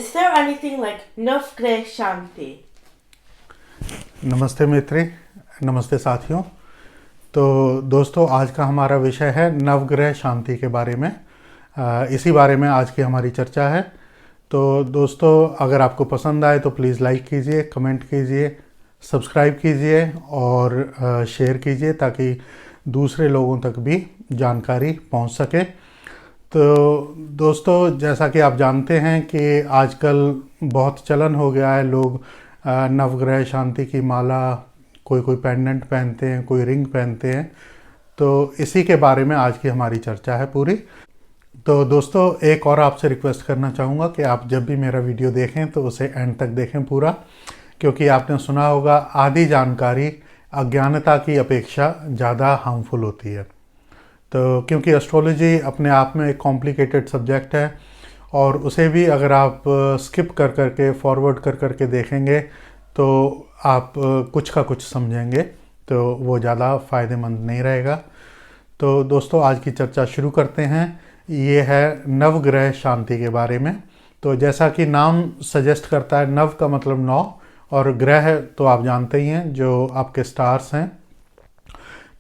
Is there anything like Navgreh Shanti? नमस्ते मित्री, नमस्ते साथियों। तो दोस्तों, आज का हमारा विषय है नवग्रह शांति के बारे में। इसी बारे में आज की हमारी चर्चा है। तो दोस्तों, अगर आपको पसंद आए तो प्लीज़ लाइक कीजिए, कमेंट कीजिए, सब्सक्राइब कीजिए और शेयर कीजिए ताकि दूसरे लोगों तक भी जानकारी पहुंच सके। तो दोस्तों, जैसा कि आप जानते हैं कि आजकल बहुत चलन हो गया है, लोग नवग्रह शांति की माला, कोई पेंडेंट पहनते हैं, कोई रिंग पहनते हैं। तो इसी के बारे में आज की हमारी चर्चा है पूरी। तो दोस्तों, एक और आपसे रिक्वेस्ट करना चाहूँगा कि आप जब भी मेरा वीडियो देखें तो उसे एंड तक देखें पूरा, क्योंकि आपने सुना होगा आधी जानकारी अज्ञानता की अपेक्षा ज़्यादा हार्मफुल होती है। तो क्योंकि एस्ट्रोलॉजी अपने आप में एक कॉम्प्लिकेटेड सब्जेक्ट है और उसे भी अगर आप स्किप कर करके, फॉरवर्ड कर करके देखेंगे तो आप कुछ का कुछ समझेंगे, तो वो ज़्यादा फ़ायदेमंद नहीं रहेगा। तो दोस्तों, आज की चर्चा शुरू करते हैं। ये है नवग्रह शांति के बारे में। तो जैसा कि नाम सजेस्ट करता है, नव का मतलब 9 और ग्रह तो आप जानते ही हैं, जो आपके स्टार्स हैं।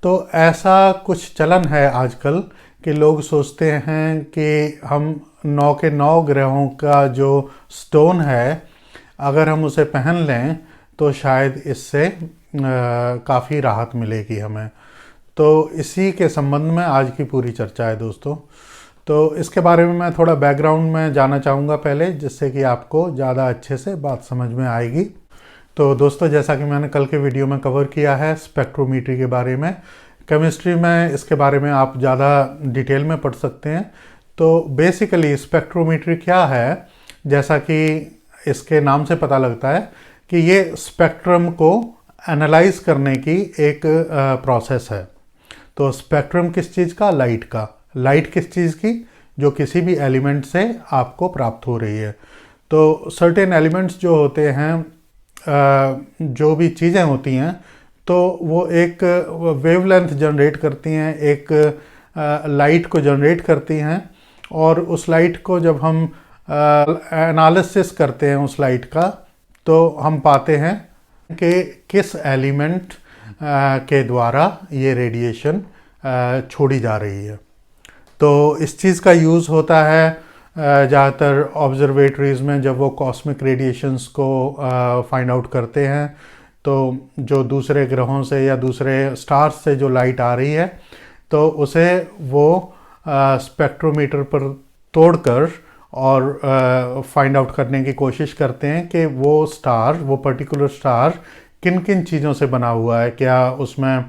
तो ऐसा कुछ चलन है आजकल कि लोग सोचते हैं कि हम 9 के 9 ग्रहों का जो स्टोन है, अगर हम उसे पहन लें तो शायद इससे काफ़ी राहत मिलेगी हमें। तो इसी के संबंध में आज की पूरी चर्चा है दोस्तों। तो इसके बारे में मैं थोड़ा बैकग्राउंड में जाना चाहूँगा पहले, जिससे कि आपको ज़्यादा अच्छे से बात समझ में आएगी। तो दोस्तों, जैसा कि मैंने कल के वीडियो में कवर किया है स्पेक्ट्रोमीट्री के बारे में, केमिस्ट्री में इसके बारे में आप ज़्यादा डिटेल में पढ़ सकते हैं। तो बेसिकली स्पेक्ट्रोमीट्री क्या है, जैसा कि इसके नाम से पता लगता है कि ये स्पेक्ट्रम को एनालाइज करने की एक प्रोसेस है। तो स्पेक्ट्रम किस चीज़ का? लाइट का। लाइट किस चीज़ की? जो किसी भी एलिमेंट से आपको प्राप्त हो रही है। तो सर्टेन एलिमेंट्स जो होते हैं, जो भी चीज़ें होती हैं, तो वो एक वेवलेंथ जनरेट करती हैं, एक लाइट को जनरेट करती हैं। और उस लाइट को जब हम एनालिसिस करते हैं उस लाइट का, तो हम पाते हैं कि किस एलिमेंट के द्वारा ये रेडिएशन छोड़ी जा रही है। तो इस चीज़ का यूज़ होता है ज़्यादातर ऑब्जर्वेटरीज़ में, जब वो कॉस्मिक रेडिएशंस को फाइंड आउट करते हैं। तो जो दूसरे ग्रहों से या दूसरे स्टार्स से जो लाइट आ रही है, तो उसे वो स्पेक्ट्रोमीटर पर तोड़कर और फाइंड आउट करने की कोशिश करते हैं कि वो स्टार, वो पर्टिकुलर स्टार किन किन चीज़ों से बना हुआ है। क्या उसमें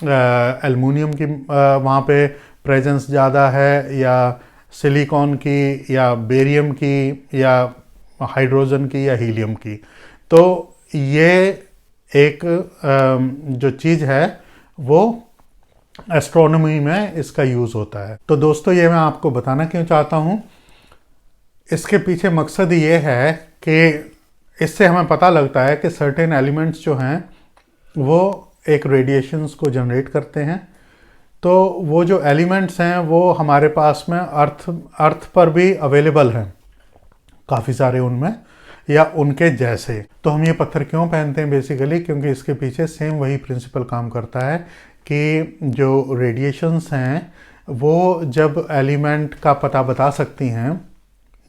एल्युमिनियम की वहाँ पे प्रेजेंस ज़्यादा है, या सिलिकॉन की, या बेरियम की, या हाइड्रोजन की, या हीलियम की। तो ये एक जो चीज़ है वो एस्ट्रोनॉमी में इसका यूज़ होता है। तो दोस्तों, ये मैं आपको बताना क्यों चाहता हूँ, इसके पीछे मकसद ये है कि इससे हमें पता लगता है कि सर्टेन एलिमेंट्स जो हैं वो एक रेडिएशंस को जनरेट करते हैं। तो वो जो एलिमेंट्स हैं वो हमारे पास में अर्थ पर भी अवेलेबल हैं, काफ़ी सारे उनमें, या उनके जैसे। तो हम ये पत्थर क्यों पहनते हैं? बेसिकली क्योंकि इसके पीछे सेम वही प्रिंसिपल काम करता है कि जो रेडिएशंस हैं वो जब एलिमेंट का पता बता सकती हैं,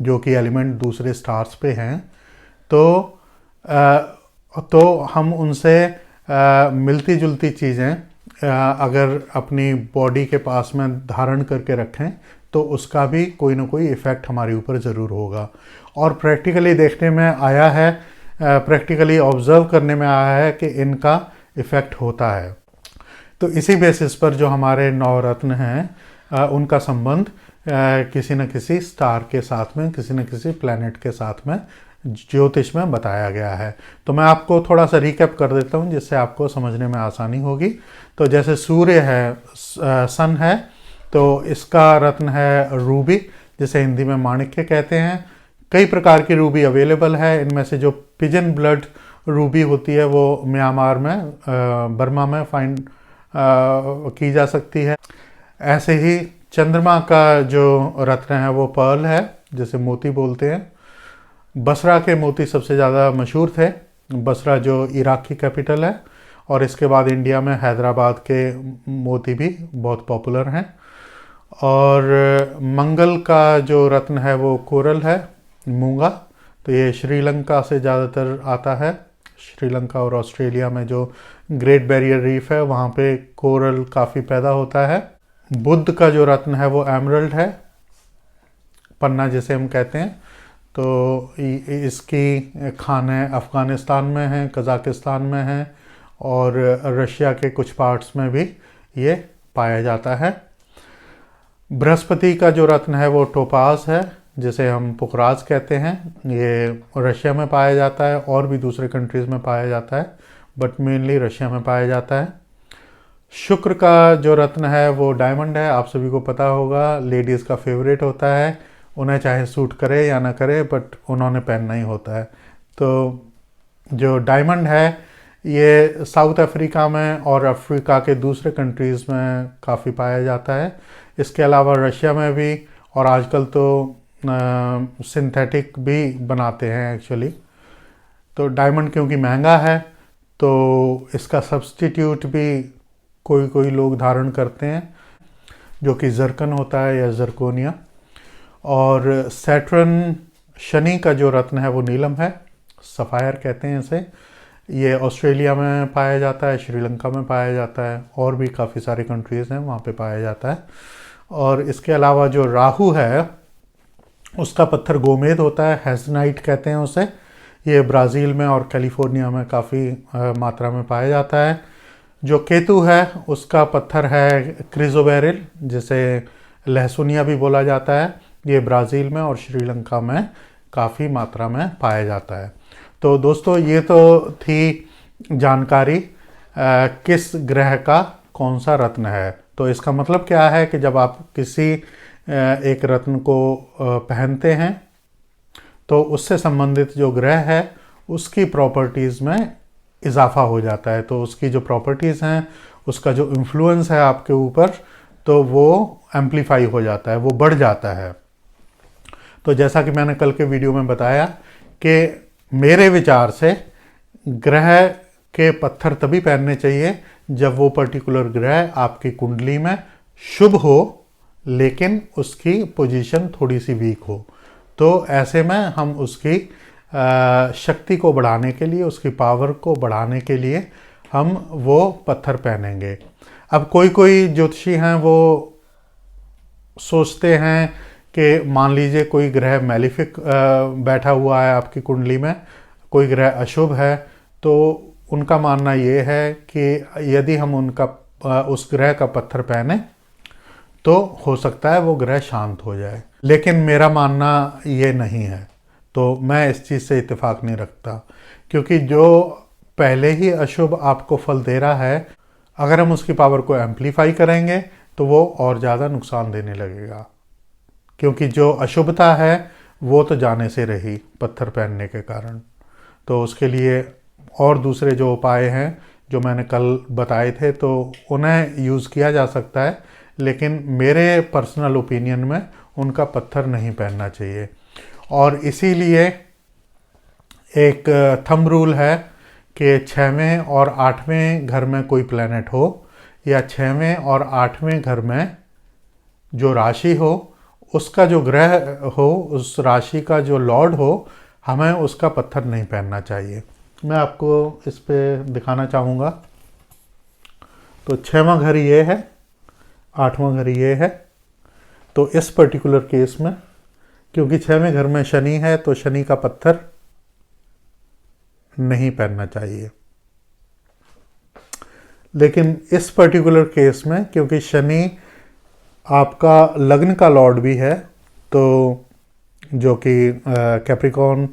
जो कि एलिमेंट दूसरे स्टार्स पे हैं, तो हम उनसे मिलती जुलती चीज़ें अगर अपनी बॉडी के पास में धारण करके रखें तो उसका भी कोई ना कोई इफ़ेक्ट हमारे ऊपर ज़रूर होगा। और प्रैक्टिकली देखने में आया है, प्रैक्टिकली ऑब्ज़र्व करने में आया है कि इनका इफ़ेक्ट होता है। तो इसी बेसिस पर जो हमारे नवरत्न हैं, उनका संबंध किसी न किसी स्टार के साथ में, किसी न किसी प्लैनेट के साथ में ज्योतिष में बताया गया है। तो मैं आपको थोड़ा सा रिकैप कर देता हूँ, जिससे आपको समझने में आसानी होगी। तो जैसे सूर्य है, सन है, तो इसका रत्न है रूबी, जिसे हिंदी में माणिक्य कहते हैं। कई प्रकार की रूबी अवेलेबल है। इनमें से जो पिजन ब्लड रूबी होती है वो म्यांमार में, बर्मा में फाइंड की जा सकती है। ऐसे ही चंद्रमा का जो रत्न है वो पर्ल है, जिसे मोती बोलते हैं। बसरा के मोती सबसे ज़्यादा मशहूर थे। बसरा जो इराक की कैपिटल है, और इसके बाद इंडिया में हैदराबाद के मोती भी बहुत पॉपुलर हैं। और मंगल का जो रत्न है वो कोरल है, मूंगा। तो ये श्रीलंका से ज़्यादातर आता है। श्रीलंका और ऑस्ट्रेलिया में जो ग्रेट बैरियर रीफ है वहाँ पे कोरल काफ़ी पैदा होता है। बुद्ध का जो रत्न है वो एमरल्ड है, पन्ना जिसे हम कहते हैं। तो इसकी खाने अफ़गानिस्तान में हैं, कज़ाकिस्तान में हैं, और रशिया के कुछ पार्ट्स में भी ये पाया जाता है। बृहस्पति का जो रत्न है वो टोपाज है, जिसे हम पुखराज कहते हैं। ये रशिया में पाया जाता है और भी दूसरे कंट्रीज़ में पाया जाता है, बट मेनली रशिया में पाया जाता है। शुक्र का जो रत्न है वो डायमंड है। आप सभी को पता होगा, लेडीज़ का फेवरेट होता है। उन्हें चाहे सूट करे या ना करे, बट उन्होंने पहनना ही होता है। तो जो डायमंड है ये साउथ अफ्रीका में और अफ्रीका के दूसरे कंट्रीज़ में काफ़ी पाया जाता है। इसके अलावा रशिया में भी, और आजकल तो सिंथेटिक भी बनाते हैं एक्चुअली। तो डायमंड क्योंकि महंगा है तो इसका सब्स्टिट्यूट भी कोई कोई लोग धारण करते हैं, जो कि जर्कन होता है या जर्कोनिया। और सैटर्न शनि का जो रत्न है वो नीलम है, सफ़ायर कहते हैं इसे। ये ऑस्ट्रेलिया में पाया जाता है, श्रीलंका में पाया जाता है, और भी काफ़ी सारे कंट्रीज़ हैं वहाँ पे पाया जाता है। और इसके अलावा जो राहु है उसका पत्थर गोमेद होता है, हेजनाइट कहते हैं उसे। ये ब्राज़ील में और कैलिफोर्निया में काफ़ी मात्रा में पाया जाता है। जो केतु है उसका पत्थर है क्रिजोबेरिल, जिसे लहसुनिया भी बोला जाता है। ये ब्राज़ील में और श्रीलंका में काफ़ी मात्रा में पाया जाता है। तो दोस्तों, ये तो थी जानकारी किस ग्रह का कौन सा रत्न है। तो इसका मतलब क्या है कि जब आप किसी एक रत्न को पहनते हैं तो उससे संबंधित जो ग्रह है उसकी प्रॉपर्टीज़ में इजाफा हो जाता है। तो उसकी जो प्रॉपर्टीज़ हैं, उसका जो इन्फ्लुएंस है आपके ऊपर, तो वो एम्प्लीफाई हो जाता है, वो बढ़ जाता है। तो जैसा कि मैंने कल के वीडियो में बताया कि मेरे विचार से ग्रह के पत्थर तभी पहनने चाहिए जब वो पर्टिकुलर ग्रह आपकी कुंडली में शुभ हो, लेकिन उसकी पोजीशन थोड़ी सी वीक हो। तो ऐसे में हम उसकी शक्ति को बढ़ाने के लिए, उसकी पावर को बढ़ाने के लिए हम वो पत्थर पहनेंगे। अब कोई कोई ज्योतिषी हैं वो सोचते हैं कि मान लीजिए कोई ग्रह मैलिफिक बैठा हुआ है आपकी कुंडली में, कोई ग्रह अशुभ है, तो उनका मानना ये है कि यदि हम उस ग्रह का पत्थर पहने तो हो सकता है वो ग्रह शांत हो जाए। लेकिन मेरा मानना ये नहीं है, तो मैं इस चीज़ से इत्तेफाक नहीं रखता, क्योंकि जो पहले ही अशुभ आपको फल दे रहा है, अगर हम उसकी पावर को एम्प्लीफाई करेंगे तो वो और ज़्यादा नुकसान देने लगेगा। क्योंकि जो अशुभता है वो तो जाने से रही पत्थर पहनने के कारण। तो उसके लिए और दूसरे जो उपाय हैं जो मैंने कल बताए थे, तो उन्हें यूज़ किया जा सकता है, लेकिन मेरे पर्सनल ओपिनियन में उनका पत्थर नहीं पहनना चाहिए। और इसीलिए एक थंब रूल है कि 6वें और 8वें घर में कोई प्लैनेट हो, या 6वें और 8वें घर में जो राशि हो, उसका जो ग्रह हो, उस राशि का जो लॉर्ड हो, हमें उसका पत्थर नहीं पहनना चाहिए। मैं आपको इस पे दिखाना चाहूँगा। तो 6वां घर ये है, 8वां घर ये है। तो इस पर्टिकुलर केस में क्योंकि 6वें घर में शनि है, तो शनि का पत्थर नहीं पहनना चाहिए। लेकिन इस पर्टिकुलर केस में क्योंकि शनि आपका लग्न का लॉर्ड भी है, तो जो कि कैप्रिकॉर्न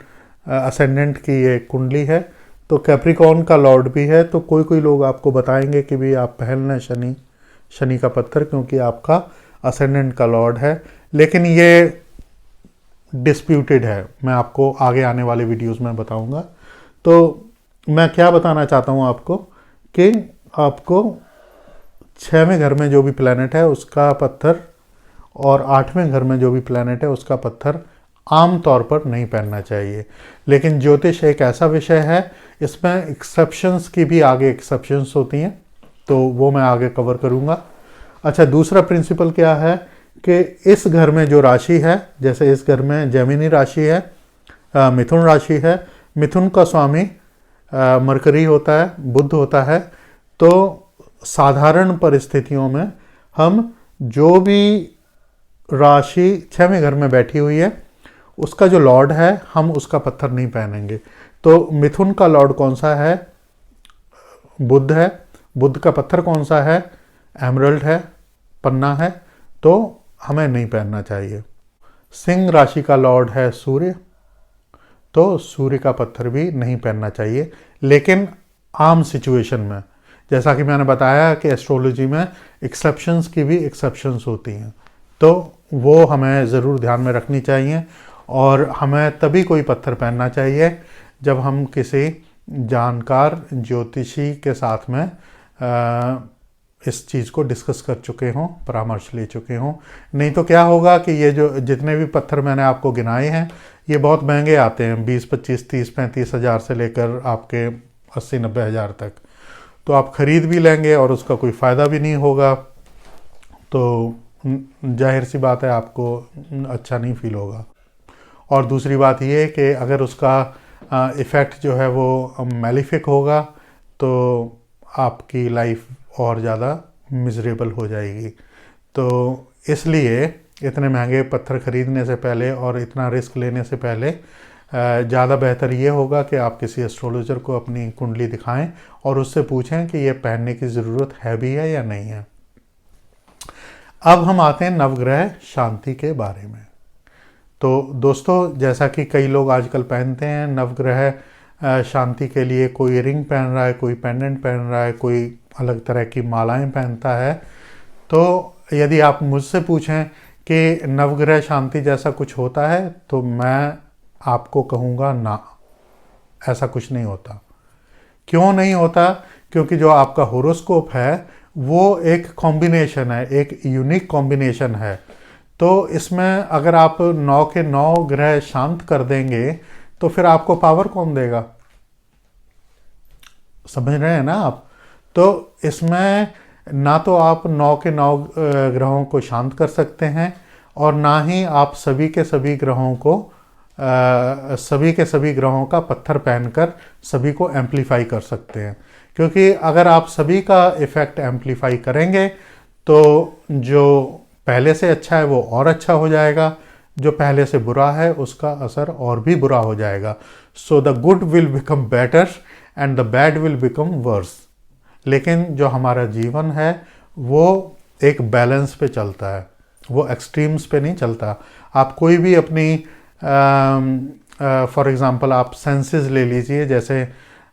असेंडेंट की ये कुंडली है, तो कैप्रिकॉर्न का लॉर्ड भी है, तो कोई कोई लोग आपको बताएंगे कि भी आप पहन लें शनि का पत्थर, क्योंकि आपका असेंडेंट का लॉर्ड है। लेकिन ये डिस्प्यूटेड है, मैं आपको आगे आने वाले वीडियोस में बताऊंगा। तो मैं क्या बताना चाहता हूँ आपको कि आपको 6वें घर में जो भी प्लैनेट है उसका पत्थर, और 8वें घर में जो भी प्लैनेट है उसका पत्थर आम तौर पर नहीं पहनना चाहिए। लेकिन ज्योतिष एक ऐसा विषय है, इसमें एक्सेप्शंस की भी आगे एक्सेप्शंस होती हैं, तो वो मैं आगे कवर करूँगा। अच्छा, दूसरा प्रिंसिपल क्या है कि इस घर में जो राशि है, जैसे इस घर में जेमिनी राशि है, मिथुन राशि है, मिथुन का स्वामी मरकरी होता है, बुध होता है। तो साधारण परिस्थितियों में हम जो भी राशि 6वें घर में बैठी हुई है उसका जो लॉर्ड है, हम उसका पत्थर नहीं पहनेंगे। तो मिथुन का लॉर्ड कौन सा है? बुध है। बुध का पत्थर कौन सा है? एमरल्ड है, पन्ना है, तो हमें नहीं पहनना चाहिए। सिंह राशि का लॉर्ड है सूर्य, तो सूर्य का पत्थर भी नहीं पहनना चाहिए। लेकिन आम सिचुएशन में, जैसा कि मैंने बताया कि एस्ट्रोलॉजी में एक्सेप्शंस की भी एक्सेप्शंस होती हैं, तो वो हमें ज़रूर ध्यान में रखनी चाहिए। और हमें तभी कोई पत्थर पहनना चाहिए जब हम किसी जानकार ज्योतिषी के साथ में इस चीज़ को डिस्कस कर चुके हों, परामर्श ले चुके हों। नहीं तो क्या होगा कि ये जो जितने भी पत्थर मैंने आपको गिनाए हैं, ये बहुत महंगे आते हैं, 20, 25, 30, 35 हज़ार से लेकर आपके 80, 90 हज़ार तक। तो आप ख़रीद भी लेंगे और उसका कोई फ़ायदा भी नहीं होगा, तो जाहिर सी बात है आपको अच्छा नहीं फील होगा। और दूसरी बात ये है कि अगर उसका इफ़ेक्ट जो है वो मैलिफिक होगा तो आपकी लाइफ और ज़्यादा मिजरेबल हो जाएगी। तो इसलिए इतने महंगे पत्थर ख़रीदने से पहले और इतना रिस्क लेने से पहले ज़्यादा बेहतर ये होगा कि आप किसी एस्ट्रोलॉजर को अपनी कुंडली दिखाएं और उससे पूछें कि ये पहनने की ज़रूरत है भी है या नहीं है। अब हम आते हैं नवग्रह शांति के बारे में। तो दोस्तों, जैसा कि कई लोग आजकल पहनते हैं नवग्रह शांति के लिए, कोई रिंग पहन रहा है, कोई पेंडेंट पहन रहा है, कोई अलग तरह की मालाएं पहनता है। तो यदि आप मुझसे पूछें कि नवग्रह शांति जैसा कुछ होता है, तो मैं आपको कहूँगा ना, ऐसा कुछ नहीं होता। क्यों नहीं होता? क्योंकि जो आपका होरोस्कोप है वो एक कॉम्बिनेशन है, एक यूनिक कॉम्बिनेशन है। तो इसमें अगर आप 9 के 9 ग्रह शांत कर देंगे तो फिर आपको पावर कौन देगा? समझ रहे हैं ना आप? तो इसमें ना तो आप 9 के 9 ग्रहों को शांत कर सकते हैं और ना ही आप सभी के सभी ग्रहों का पत्थर पहनकर सभी को एम्पलीफाई कर सकते हैं। क्योंकि अगर आप सभी का इफ़ेक्ट एम्पलीफाई करेंगे तो जो पहले से अच्छा है वो और अच्छा हो जाएगा, जो पहले से बुरा है उसका असर और भी बुरा हो जाएगा। So the good will become better and the bad will become verse. लेकिन जो हमारा जीवन है वो एक बैलेंस पे चलता है, वो एक्सट्रीम्स पे नहीं चलता। आप कोई भी अपनी फॉर एग्ज़ाम्पल आप सेंसेस ले लीजिए। जैसे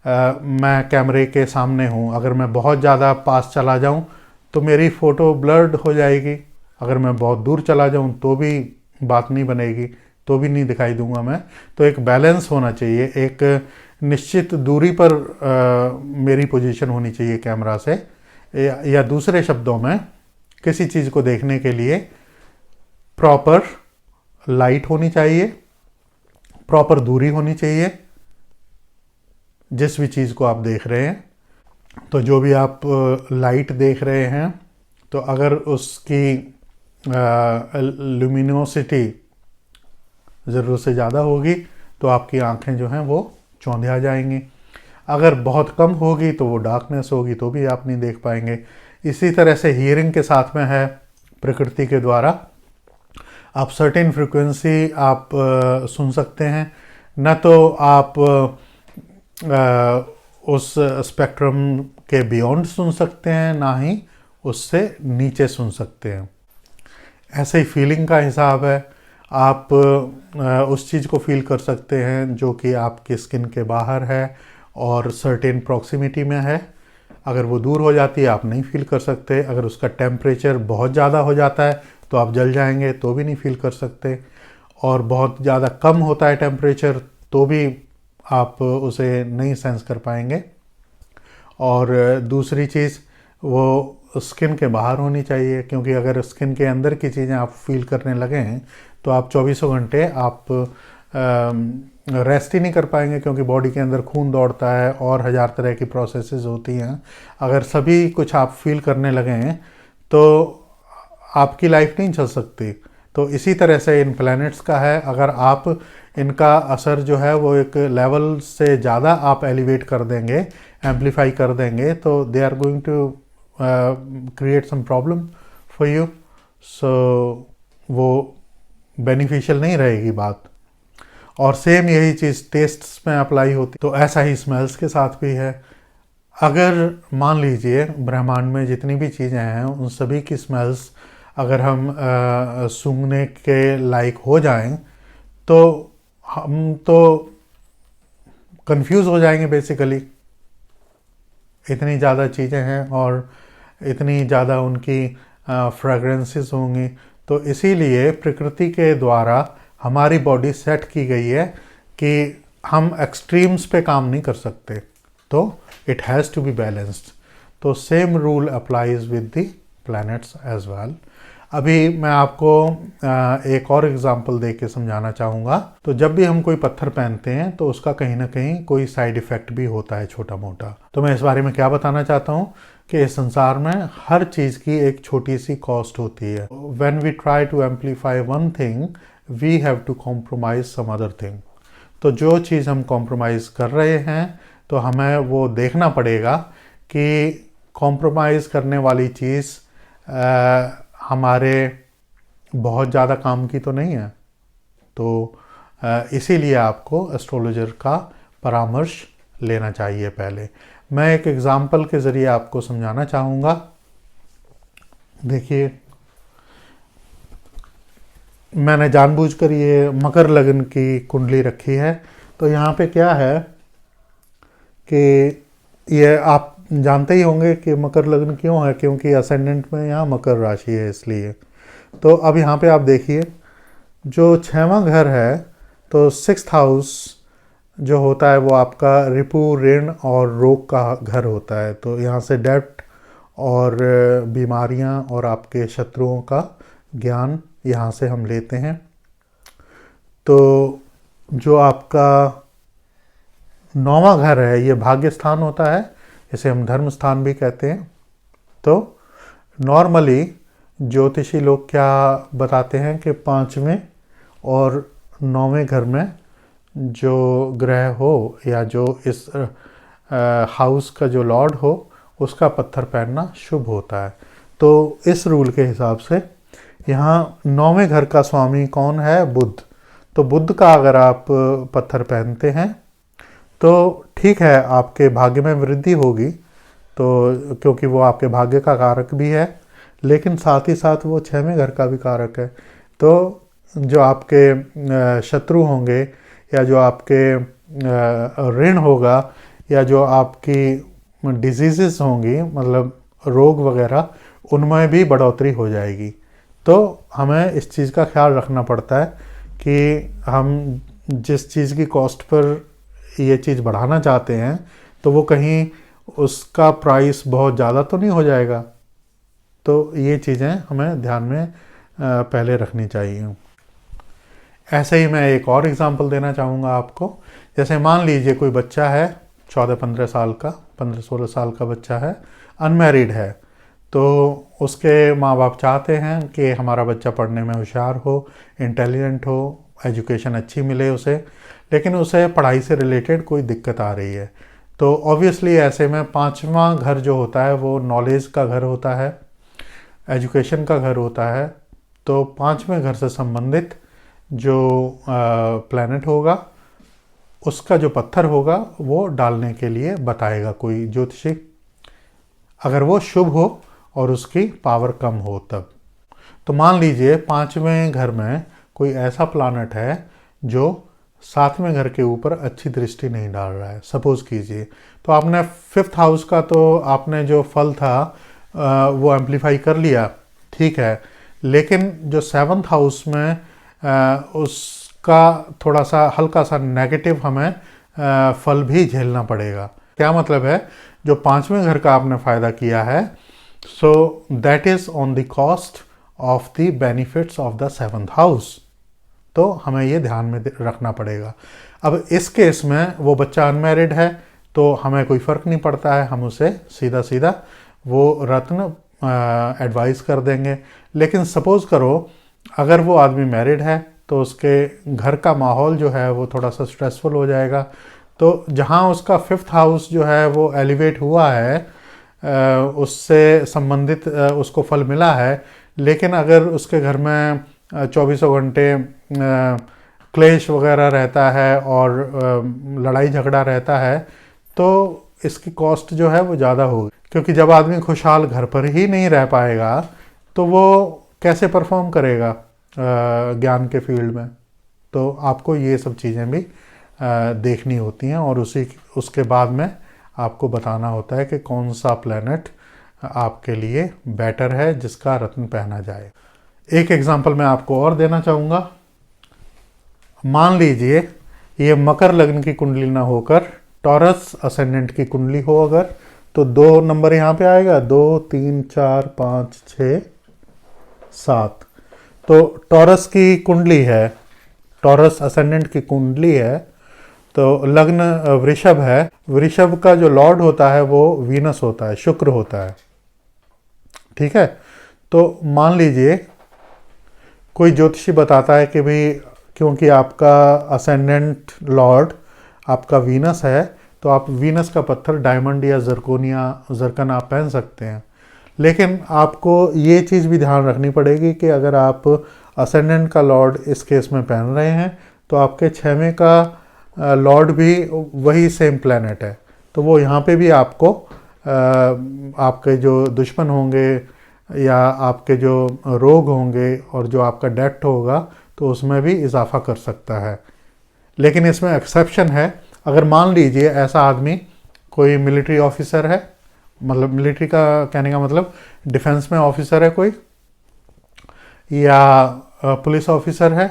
मैं कैमरे के सामने हूँ, अगर मैं बहुत ज़्यादा पास चला जाऊँ तो मेरी फ़ोटो ब्लर्ड हो जाएगी। अगर मैं बहुत दूर चला जाऊँ तो भी बात नहीं बनेगी, तो भी नहीं दिखाई दूंगा मैं। तो एक बैलेंस होना चाहिए, एक निश्चित दूरी पर मेरी पोजीशन होनी चाहिए कैमरा से, या दूसरे शब्दों में किसी चीज़ को देखने के लिए प्रॉपर लाइट होनी चाहिए, प्रॉपर दूरी होनी चाहिए जिस भी चीज़ को आप देख रहे हैं। तो जो भी आप लाइट देख रहे हैं, तो अगर उसकी ल्यूमिनोसिटी ज़रूरत से ज़्यादा होगी तो आपकी आंखें जो हैं वो चौंधिया जाएंगी। अगर बहुत कम होगी तो वो डार्कनेस होगी, तो भी आप नहीं देख पाएंगे। इसी तरह से हियरिंग के साथ में है, प्रकृति के द्वारा आप सर्टेन फ्रिक्वेंसी आप सुन सकते हैं। न तो आप उस स्पेक्ट्रम के बियॉन्ड सुन सकते हैं, ना ही उससे नीचे सुन सकते हैं। ऐसे ही फीलिंग का हिसाब है, आप उस चीज़ को फील कर सकते हैं जो कि आपकी स्किन के बाहर है और सर्टेन प्रॉक्सिमिटी में है। अगर वो दूर हो जाती है आप नहीं फील कर सकते। अगर उसका टेम्परेचर बहुत ज़्यादा हो जाता है तो आप जल जाएंगे, तो भी नहीं फील कर सकते। और बहुत ज़्यादा कम होता है टेम्परेचर तो भी आप उसे नहीं सेंस कर पाएंगे। और दूसरी चीज़, वो स्किन के बाहर होनी चाहिए, क्योंकि अगर स्किन के अंदर की चीज़ें आप फील करने लगें तो आप 24 घंटे आप रेस्ट ही नहीं कर पाएंगे, क्योंकि बॉडी के अंदर खून दौड़ता है और हज़ार तरह की प्रोसेसेस होती हैं। अगर सभी कुछ आप फील करने लगें तो आपकी लाइफ नहीं चल सकती। तो इसी तरह से इन प्लैनेट्स का है, अगर आप इनका असर जो है वो एक लेवल से ज़्यादा आप एलिवेट कर देंगे, एम्पलीफाई कर देंगे, तो they are going to create some problem for you. So वो बेनिफिशियल नहीं रहेगी बात। और सेम यही चीज़ टेस्ट्स में अप्लाई होती, तो ऐसा ही स्मेल्स के साथ भी है। अगर मान लीजिए ब्रह्मांड में जितनी भी चीज़ें हैं उन सभी की स्मेल्स अगर हम सूंघने के लायक हो जाएं, तो हम तो कंफ्यूज हो जाएंगे बेसिकली। इतनी ज़्यादा चीज़ें हैं और इतनी ज़्यादा उनकी फ्रेगरेंसेस होंगी। तो इसीलिए प्रकृति के द्वारा हमारी बॉडी सेट की गई है कि हम एक्सट्रीम्स पे काम नहीं कर सकते, तो it has to be balanced. तो same rule applies with the planets as well. अभी मैं आपको एक और एग्जांपल दे के समझाना चाहूँगा। तो जब भी हम कोई पत्थर पहनते हैं तो उसका कहीं ना कहीं कोई साइड इफ़ेक्ट भी होता है, छोटा मोटा। तो मैं इस बारे में क्या बताना चाहता हूँ कि इस संसार में हर चीज़ की एक छोटी सी कॉस्ट होती है। When we try to amplify one thing we have to compromise some other thing. तो जो चीज़ हम कॉम्प्रोमाइज़ कर रहे हैं तो हमें वो देखना पड़ेगा कि कॉम्प्रोमाइज़ करने वाली चीज़ हमारे बहुत ज़्यादा काम की तो नहीं है। तो इसीलिए आपको एस्ट्रोलॉजर का परामर्श लेना चाहिए पहले। मैं एक एग्ज़ाम्पल के ज़रिए आपको समझाना चाहूँगा। देखिए, मैंने जानबूझकर ये मकर लग्न की कुंडली रखी है। तो यहाँ पे क्या है कि ये आप जानते ही होंगे कि मकर लग्न क्यों है, क्योंकि असेंडेंट में यहाँ मकर राशि है इसलिए। तो अब यहाँ पे आप देखिए, जो 6वां घर है तो 6th हाउस जो होता है वो आपका रिपु, ऋण और रोग का घर होता है। तो यहाँ से डेब्ट और बीमारियाँ और आपके शत्रुओं का ज्ञान यहाँ से हम लेते हैं। तो जो आपका 9वां घर है ये भाग्य स्थान होता है, इसे हम धर्म स्थान भी कहते हैं। तो नॉर्मली ज्योतिषी लोग क्या बताते हैं कि 5वें और 9वें घर में जो ग्रह हो या जो इस हाउस का जो लॉर्ड हो उसका पत्थर पहनना शुभ होता है। तो इस रूल के हिसाब से यहाँ 9वें घर का स्वामी कौन है? बुध। तो बुध का अगर आप पत्थर पहनते हैं तो ठीक है, आपके भाग्य में वृद्धि होगी, तो क्योंकि वो आपके भाग्य का कारक भी है, लेकिन साथ ही साथ वो 6वें घर का भी कारक है। तो जो आपके शत्रु होंगे या जो आपके ऋण होगा या जो आपकी डिजीज़ेस होंगी, मतलब रोग वगैरह, उनमें भी बढ़ोतरी हो जाएगी। तो हमें इस चीज़ का ख्याल रखना पड़ता है कि हम जिस चीज़ की कॉस्ट पर ये चीज़ बढ़ाना चाहते हैं तो वो कहीं उसका प्राइस बहुत ज़्यादा तो नहीं हो जाएगा। तो ये चीज़ें हमें ध्यान में पहले रखनी चाहिए। ऐसे ही मैं एक और एग्जांपल देना चाहूँगा आपको। जैसे मान लीजिए कोई बच्चा है 14-15 साल का, 15-16 साल का बच्चा है, अनमैरिड है। तो उसके माँ बाप चाहते हैं कि हमारा बच्चा पढ़ने में होशियार हो, इंटेलिजेंट हो, एजुकेशन अच्छी मिले उसे, लेकिन उसे पढ़ाई से रिलेटेड कोई दिक्कत आ रही है। तो ऑब्वियसली ऐसे में 5वां घर जो होता है वो नॉलेज का घर होता है, एजुकेशन का घर होता है। तो 5वें घर से संबंधित जो प्लैनेट होगा उसका जो पत्थर होगा वो डालने के लिए बताएगा कोई ज्योतिषी, अगर वो शुभ हो और उसकी पावर कम हो तब। तो मान लीजिए 5वें घर में कोई ऐसा प्लैनेट है जो 7वें घर के ऊपर अच्छी दृष्टि नहीं डाल रहा है, सपोज कीजिए। तो आपने 5th हाउस का तो आपने जो फल था वो एम्पलीफाई कर लिया, ठीक है, लेकिन जो 7th हाउस में उसका थोड़ा सा हल्का सा नेगेटिव हमें फल भी झेलना पड़ेगा। क्या मतलब है? जो 5वें घर का आपने फ़ायदा किया है, so that is on the cost of the benefits of the 7th house. तो हमें ये ध्यान में रखना पड़ेगा। अब इस केस में वो बच्चा अनमैरिड है तो हमें कोई फ़र्क नहीं पड़ता है, हम उसे सीधा सीधा वो रत्न एडवाइस कर देंगे। लेकिन सपोज़ करो अगर वो आदमी मैरिड है तो उसके घर का माहौल जो है वो थोड़ा सा स्ट्रेसफुल हो जाएगा। तो जहाँ उसका 5th हाउस जो है वो एलिवेट हुआ है, उससे संबंधित उसको फल मिला है, लेकिन अगर उसके घर में 24 घंटे क्लेश वगैरह रहता है और लड़ाई झगड़ा रहता है तो इसकी कॉस्ट जो है वो ज़्यादा होगी। क्योंकि जब आदमी खुशहाल घर पर ही नहीं रह पाएगा तो वो कैसे परफॉर्म करेगा ज्ञान के फील्ड में। तो आपको ये सब चीज़ें भी देखनी होती हैं और उसके बाद में आपको बताना होता है कि कौन सा प्लैनेट आपके लिए बेटर है जिसका रत्न पहना जाए। एक एग्जांपल मैं आपको और देना चाहूँगा। मान लीजिए ये मकर लग्न की कुंडली ना होकर टॉरस असेंडेंट की कुंडली हो अगर, तो 2 नंबर यहाँ पे आएगा, 2 3 4 5 6 7। तो टॉरस की कुंडली है, टॉरस असेंडेंट की कुंडली है, तो लग्न वृषभ है। वृषभ का जो लॉर्ड होता है वो वीनस होता है, शुक्र होता है, ठीक है। तो मान लीजिए कोई ज्योतिषी बताता है कि भाई क्योंकि आपका असेंडेंट लॉर्ड आपका वीनस है तो आप वीनस का पत्थर डायमंड या जरकन आप पहन सकते हैं। लेकिन आपको ये चीज़ भी ध्यान रखनी पड़ेगी कि अगर आप असेंडेंट का लॉर्ड इस केस में पहन रहे हैं तो आपके 6वें का लॉर्ड भी वही सेम प्लैनेट है, तो वो यहाँ पे भी आपको आपके जो दुश्मन होंगे या आपके जो रोग होंगे और जो आपका डेट होगा तो उसमें भी इजाफा कर सकता है। लेकिन इसमें एक्सेप्शन है। अगर मान लीजिए ऐसा आदमी कोई मिलिट्री ऑफिसर है, मतलब मिलिट्री का कहने का मतलब डिफेंस में ऑफिसर है कोई, या पुलिस ऑफिसर है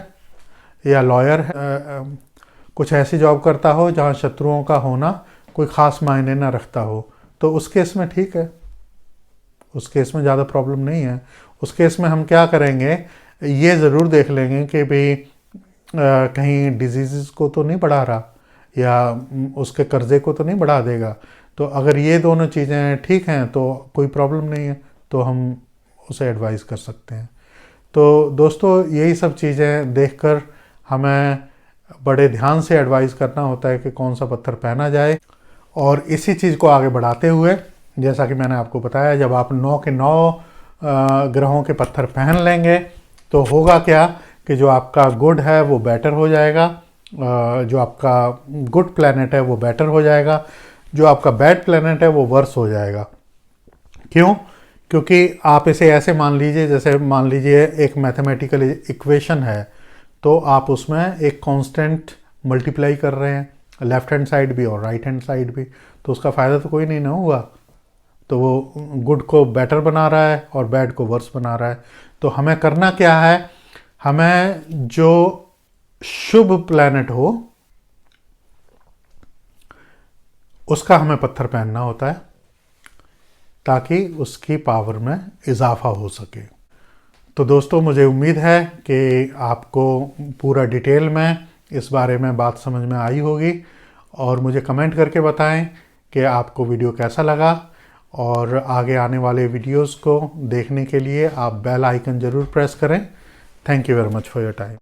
या लॉयर है, कुछ ऐसी जॉब करता हो जहाँ शत्रुओं का होना कोई ख़ास मायने ना रखता हो, तो उस केस में ठीक है, उस केस में ज़्यादा प्रॉब्लम नहीं है। उस केस में हम क्या करेंगे, ये ज़रूर देख लेंगे कि भाई कहीं डिजीज़ को तो नहीं बढ़ा रहा या उसके कर्ज़े को तो नहीं बढ़ा देगा। तो अगर ये दोनों चीज़ें ठीक हैं तो कोई प्रॉब्लम नहीं है, तो हम उसे एडवाइस कर सकते हैं। तो दोस्तों यही सब चीज़ें देखकर हमें बड़े ध्यान से एडवाइस करना होता है कि कौन सा पत्थर पहना जाए। और इसी चीज़ को आगे बढ़ाते हुए, जैसा कि मैंने आपको बताया, जब आप 9 के 9 ग्रहों के पत्थर पहन लेंगे तो होगा क्या कि जो आपका गुड है वो बेटर हो जाएगा, जो आपका गुड प्लैनेट है वो बेटर हो जाएगा, जो आपका बैड प्लैनेट है वो वर्स हो जाएगा। क्यों? क्योंकि आप इसे ऐसे मान लीजिए, जैसे मान लीजिए एक मैथमेटिकल इक्वेशन है तो आप उसमें एक कांस्टेंट मल्टीप्लाई कर रहे हैं, लेफ्ट हैंड साइड भी और राइट हैंड साइड भी, तो उसका फ़ायदा तो कोई नहीं ना हुआ। तो वो गुड को बेटर बना रहा है और बैड को वर्स बना रहा है। तो हमें करना क्या है, हमें जो शुभ प्लैनेट हो उसका हमें पत्थर पहनना होता है ताकि उसकी पावर में इजाफा हो सके। तो दोस्तों मुझे उम्मीद है कि आपको पूरा डिटेल में इस बारे में बात समझ में आई होगी, और मुझे कमेंट करके बताएं कि आपको वीडियो कैसा लगा। और आगे आने वाले वीडियोस को देखने के लिए आप बेल आइकन ज़रूर प्रेस करें। Thank you very much for your time.